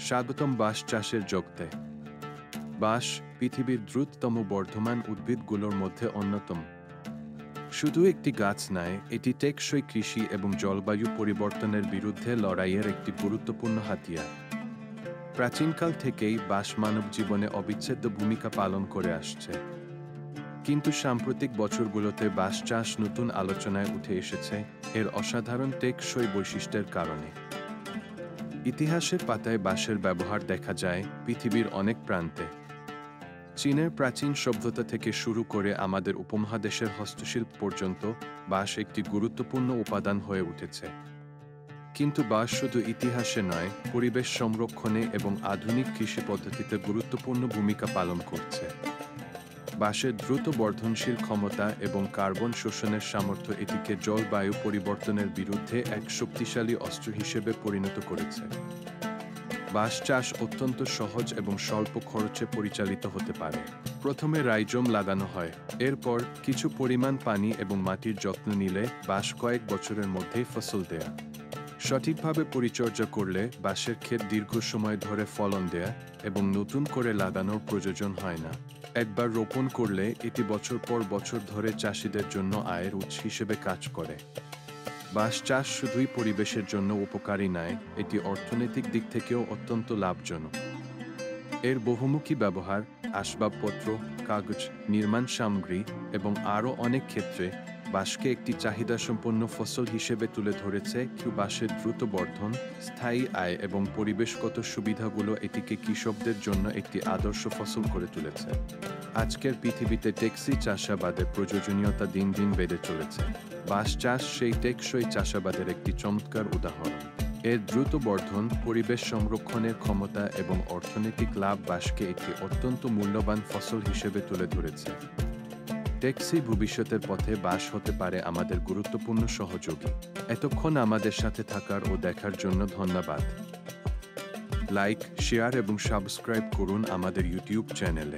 স্বাগতম বাঁশ চাষের জগতে। বাঁশ পৃথিবীর দ্রুততম বর্ধমান উদ্ভিদগুলোর মধ্যে অন্যতম। শুধু একটি গাছ নয়, এটি টেকসই কৃষি এবং জলবায়ু পরিবর্তনের বিরুদ্ধে লড়াইয়ের একটি গুরুত্বপূর্ণ হাতিয়ার। প্রাচীনকাল থেকেই বাঁশ মানব জীবনে অবিচ্ছেদ্য ভূমিকা পালন করে আসছে। কিন্তু সাম্প্রতিক বছরগুলোতে বাঁশ চাষ নতুন আলোচনায় উঠে এসেছে এর অসাধারণ টেকসই বৈশিষ্ট্যের কারণে। ইতিহাসের পাতায় বাঁশের ব্যবহার দেখা যায় পৃথিবীর অনেক প্রান্তে। চীনের প্রাচীন সভ্যতা থেকে শুরু করে আমাদের উপমহাদেশের হস্তশিল্প পর্যন্ত বাঁশ একটি গুরুত্বপূর্ণ উপাদান হয়ে উঠেছে। কিন্তু বাঁশ শুধু ইতিহাসে নয়, পরিবেশ সংরক্ষণে এবং আধুনিক কৃষি পদ্ধতিতে গুরুত্বপূর্ণ ভূমিকা পালন করছে। বাঁশের দ্রুত বর্ধনশীল ক্ষমতা এবং কার্বন শোষণের সামর্থ্য এটিকে জলবায়ু পরিবর্তনের বিরুদ্ধে এক শক্তিশালী অস্ত্র হিসেবে পরিণত করেছে। বাঁশ চাষ অত্যন্ত সহজ এবং স্বল্প খরচে পরিচালিত হতে পারে। প্রথমে রাইজোম লাগানো হয়, এরপর কিছু পরিমাণ পানি এবং মাটির যত্ন নিলে বাঁশ কয়েক বছরের মধ্যেই ফসল দেয়া। সঠিকভাবে পরিচর্যা করলে বাঁশের ক্ষেত দীর্ঘ সময় ধরে ফলন দেয়া এবং নতুন করে লাগানোর প্রয়োজন হয় না। একবার রোপণ করলে এটি বছর পর বছর ধরে চাষিদের জন্য আয়ের উৎস হিসেবে কাজ করে। বাঁশ চাষ শুধুই পরিবেশের জন্য উপকারী নয়, এটি অর্থনৈতিক দিক থেকেও অত্যন্ত লাভজনক। এর বহুমুখী ব্যবহার আসবাবপত্র, কাগজ, নির্মাণ সামগ্রী এবং আরও অনেক ক্ষেত্রে বাঁশকে একটি চাহিদাসম্পন্ন ফসল হিসেবে তুলে ধরেছে। বাঁশের দ্রুত বর্ধন, স্থায়ী আয় এবং পরিবেশগত সুবিধাগুলো এটিকে কৃষকদের জন্য একটি আদর্শ ফসল করে তুলেছে। আজকের পৃথিবীতে টেকসই চাষাবাদের প্রয়োজনীয়তা দিন দিন বেড়ে চলেছে। বাঁশ চাষ সেই টেকসই চাষাবাদের একটি চমৎকার উদাহরণ। এর দ্রুত বর্ধন, পরিবেশ সংরক্ষণের ক্ষমতা এবং অর্থনৈতিক লাভ বাঁশকে একটি অত্যন্ত মূল্যবান ফসল হিসেবে তুলে ধরেছে। টেকসই ভবিষ্যতের পথে বাঁশ হতে পারে আমাদের গুরুত্বপূর্ণ সহযোগী। এতক্ষণ আমাদের সাথে থাকার ও দেখার জন্য ধন্যবাদ। লাইক, শেয়ার এবং সাবস্ক্রাইব করুন আমাদের ইউটিউব চ্যানেলে।